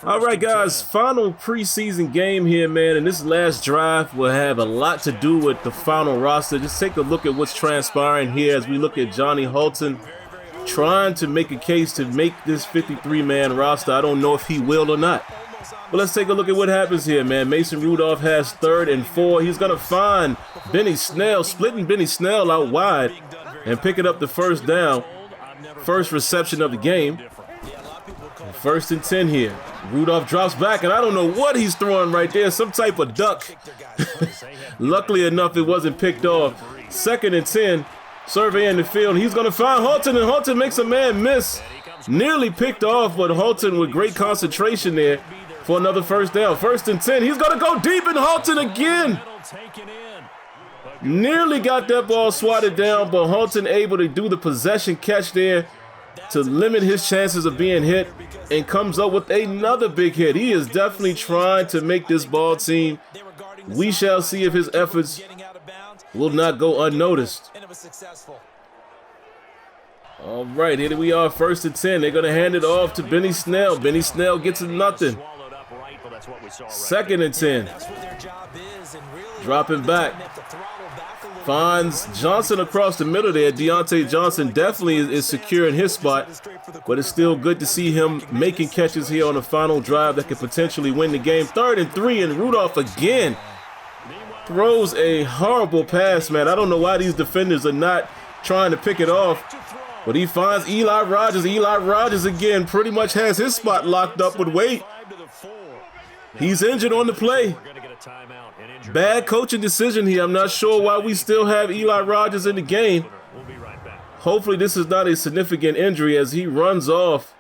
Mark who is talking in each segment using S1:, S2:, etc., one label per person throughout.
S1: All right, guys, final preseason game here, man, and this last drive will have a lot to do with the final roster. Just take a look at what's transpiring here as we look at Johnny Halton trying to make a case to make this 53-man roster. I don't know if he will or not. But let's take a look at what happens here, man. Mason Rudolph has 3rd and 4. He's going to find Benny Snell, splitting Benny Snell out wide and picking up the first down. First reception of the game. 1st and 10 here. Rudolph drops back, and I don't know what he's throwing right there. Some type of duck. Luckily enough, it wasn't picked off. 2nd and 10. Surveying the field. He's going to find Halton, and Halton makes a man miss. Nearly picked off, but Halton with great concentration there for another first down. 1st and 10. He's going to go deep, and Halton again. Nearly got that ball swatted down, but Halton able to do the possession catch there to limit his chances of being hit, and comes up with another big hit. He is definitely trying to make this ball team. We shall see if his efforts will not go unnoticed. All right, here we are, 1st and 10. They're going to hand it off to Benny Snell. Benny Snell gets it nothing. 2nd and 10. Dropping back. Finds Johnson across the middle there. Deontay Johnson definitely is secure in his spot, but it's still good to see him making catches here on the final drive that could potentially win the game. 3rd and 3, and Rudolph again throws a horrible pass, man. I don't know why these defenders are not trying to pick it off, but he finds Eli Rogers. Eli Rogers again pretty much has his spot locked up with weight. He's injured on the play. Bad coaching decision here. I'm not sure why we still have Eli Rogers in the game. Hopefully this is not a significant injury as he runs off.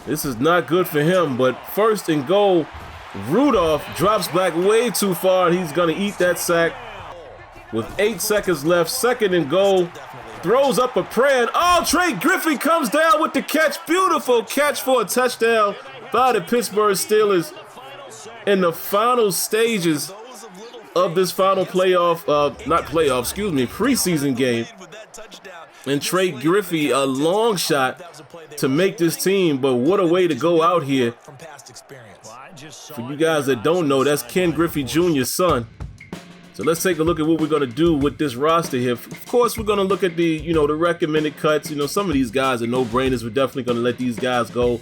S1: This is not good for him, but 1st and goal. Rudolph drops back way too far, and he's going to eat that sack with 8 seconds left. 2nd and goal. Throws up a prayer, and oh, Trey Griffey comes down with the catch. Beautiful catch for a touchdown by the Pittsburgh Steelers in the final stages of this final preseason game. And Trey Griffey, a long shot to make this team, but what a way to go out here. For you guys that don't know, that's Ken Griffey Jr.'s son. So let's take a look at what we're going to do with this roster here. Of course, we're going to look at the, the recommended cuts. Some of these guys are no-brainers. We're definitely going to let these guys go.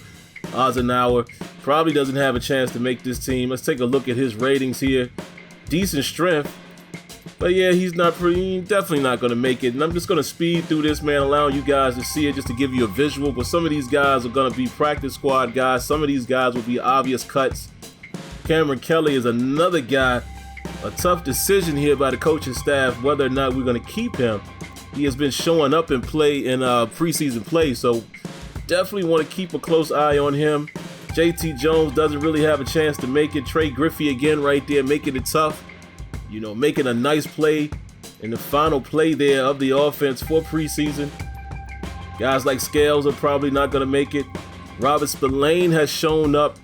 S1: Eisenhower probably doesn't have a chance to make this team. Let's take a look at his ratings here. Decent strength. But yeah, he's definitely not going to make it. And I'm just going to speed through this, man, allowing you guys to see it just to give you a visual. But some of these guys are going to be practice squad guys. Some of these guys will be obvious cuts. Cameron Kelly is another guy. A tough decision here by the coaching staff whether or not we're going to keep him. He has been showing up in play in preseason play, so definitely want to keep a close eye on him. JT Jones doesn't really have a chance to make it. Trey Griffey again right there making it tough. Making a nice play in the final play there of the offense for preseason. Guys like Scales are probably not going to make it. Robert Spillane has shown up.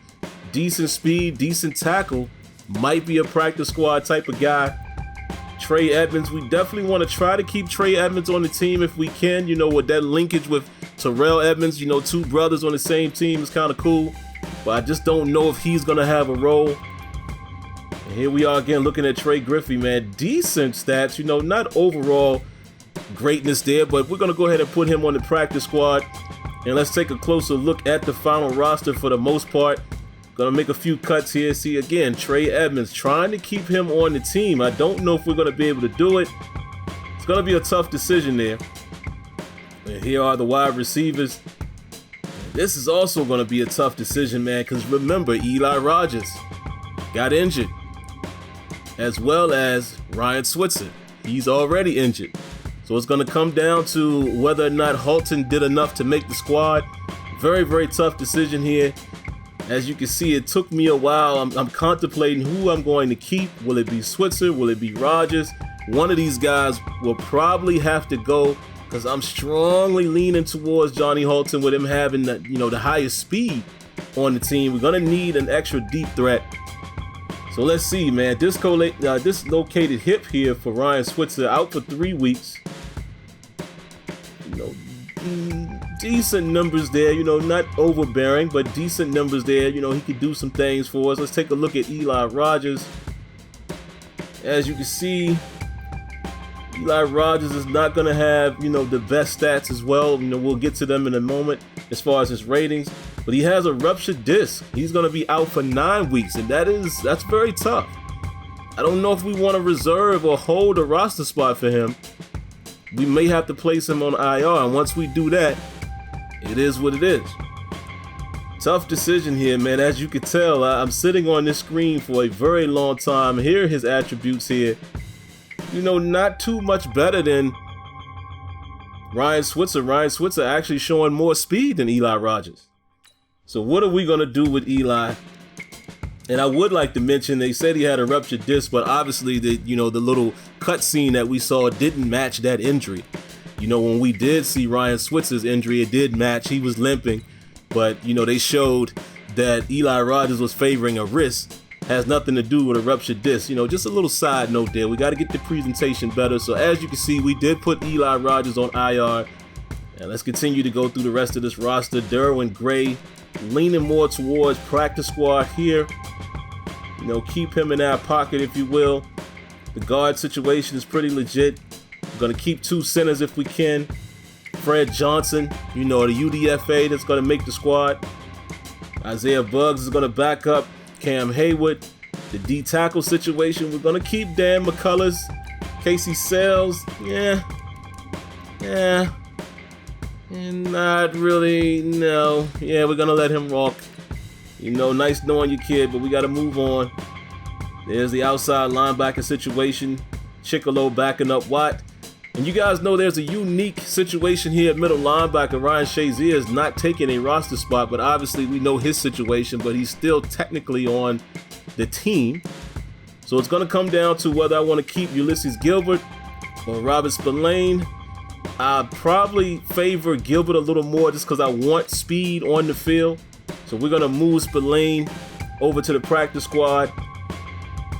S1: Decent speed, decent tackle. Might be a practice squad type of guy. Trey Edmonds, we definitely want to try to keep Trey Edmonds on the team if we can. With that linkage with Terrell Edmonds, 2 brothers on the same team is kind of cool. But I just don't know if he's going to have a role. And here we are again looking at Trey Griffey, man. Decent stats, not overall greatness there, but we're going to go ahead and put him on the practice squad. And let's take a closer look at the final roster for the most part. Gonna make a few cuts here. See again, Trey Edmonds trying to keep him on the team. I don't know if we're gonna be able to do it. It's gonna be a tough decision there. And here are the wide receivers. This is also gonna be a tough decision, man, because remember, Eli Rogers got injured, as well as Ryan Switzer. He's already injured. So it's gonna come down to whether or not Halton did enough to make the squad. Very, very tough decision here. As you can see, it took me a while. I'm contemplating who I'm going to keep. Will it be Switzer? Will it be Rogers? One of these guys will probably have to go because I'm strongly leaning towards Johnny Halton with him having the highest speed on the team. We're going to need an extra deep threat. So let's see, man. Dislocated hip here for Ryan Switzer, out for 3 weeks. decent numbers there, you know, not overbearing, but decent numbers there. You know, he could do some things for us. Let's take a look at Eli Rogers. As you can see, Eli Rogers is not going to have, you know, the best stats as well. You know, we'll get to them in a moment as far as his ratings, but he has a ruptured disc. He's going to be out for 9 weeks, and that's very tough. I don't know if we want to reserve or hold a roster spot for him. We may have to place him on IR, and once we do that, it is what it is. Tough decision here, man. As you can tell, I'm sitting on this screen for a very long time. Here are his attributes here. You know, not too much better than Ryan Switzer. Ryan Switzer actually showing more speed than Eli Rogers. So what are we going to do with Eli? And I would like to mention, they said he had a ruptured disc, but obviously the little cutscene that we saw didn't match that injury. You know, when we did see Ryan Switzer's injury, it did match. He was limping, but you know, they showed that Eli Rogers was favoring a wrist. Has nothing to do with a ruptured disc. You know, just a little side note there. We got to get the presentation better. So as you can see, we did put Eli Rogers on IR. And let's continue to go through the rest of this roster. Derwin Gray leaning more towards practice squad here. You know, keep him in our pocket, if you will. The guard situation is pretty legit. We're going to keep 2 centers if we can. Fred Johnson, you know, the UDFA that's going to make the squad. Isaiah Buggs is going to back up Cam Haywood. The D tackle situation, we're going to keep Dan McCullers. Casey Sales, yeah. And not really, no. Yeah, we're going to let him walk. You know, nice knowing you, kid, but we got to move on. There's the outside linebacker situation. Chicolo backing up Watt. And you guys know there's a unique situation here at middle linebacker. Ryan Shazier is not taking a roster spot, but obviously we know his situation, but he's still technically on the team. So it's going to come down to whether I want to keep Ulysses Gilbert or Robert Spillane. I probably favor Gilbert a little more just because I want speed on the field. So we're going to move Spillane over to the practice squad.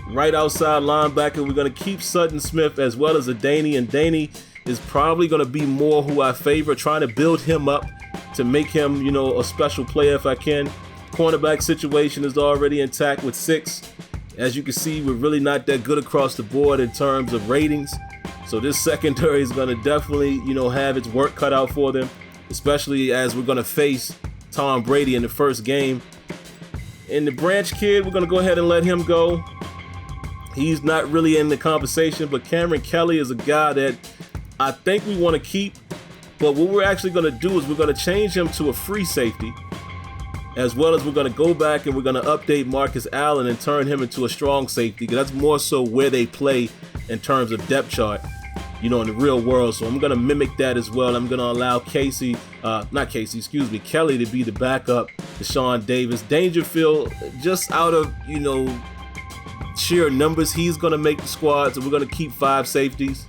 S1: Right outside linebacker, we're going to keep Sutton Smith as well as Adaney. And Daney is probably going to be more who I favor, trying to build him up to make him, you know, a special player if I can. Cornerback situation is already intact with 6. As you can see, we're really not that good across the board in terms of ratings. So this secondary is going to definitely, you know, have its work cut out for them, especially as we're going to face Tom Brady in the first game. And the Branch kid, we're going to go ahead and let him go. He's not really in the conversation, but Cameron Kelly is a guy that I think we want to keep. But what we're actually going to do is we're going to change him to a free safety, as well as we're going to go back and we're going to update Marcus Allen and turn him into a strong safety. That's more so where they play in terms of depth chart, you know, in the real world. So I'm going to mimic that as well. I'm going to allow Kelly to be the backup to Sean Davis. Dangerfield, just out of, you know, sheer numbers, he's going to make the squad, so we're going to keep 5 safeties.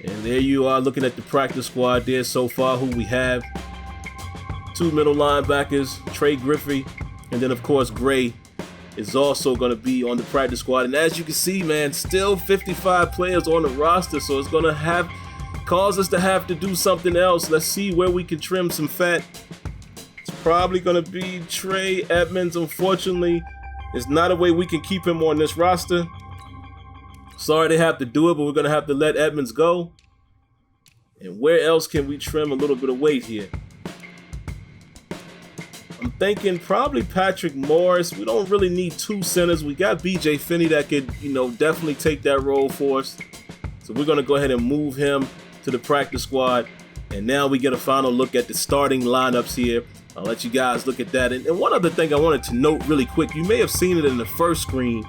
S1: And there you are looking at the practice squad there so far, who we have. 2 middle linebackers, Trey Griffey, and then of course Gray is also going to be on the practice squad. And as you can see, man, still 55 players on the roster, so it's going to cause us to have to do something else. Let's see where we can trim some fat. It's probably going to be Trey Edmonds. Unfortunately, there's not a way we can keep him on this roster. Sorry to have to do it, but we're going to have to let Edmonds go. And where else can we trim a little bit of weight here? I'm thinking probably Patrick Morris. We don't really need 2 centers. We got BJ Finney that could, you know, definitely take that role for us. So we're going to go ahead and move him to the practice squad. And now we get a final look at the starting lineups here. I'll let you guys look at that. And one other thing I wanted to note really quick, you may have seen it in the first screen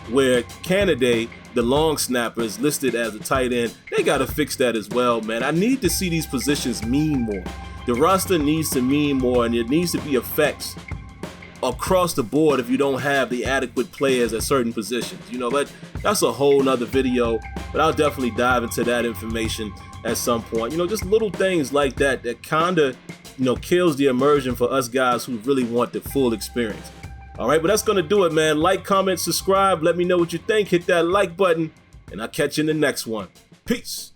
S1: where Canada, the long snapper, is listed as a tight end. They got to fix that as well, man. I need to see these positions mean more. The roster needs to mean more, and it needs to be effects across the board if you don't have the adequate players at certain positions. You know, that's a whole nother video, but I'll definitely dive into that information at some point. You know, just little things like that kind of, you know, kills the immersion for us guys who really want the full experience. All right, but that's going to do it, man. Like, comment, subscribe. Let me know what you think. Hit that like button, and I'll catch you in the next one. Peace.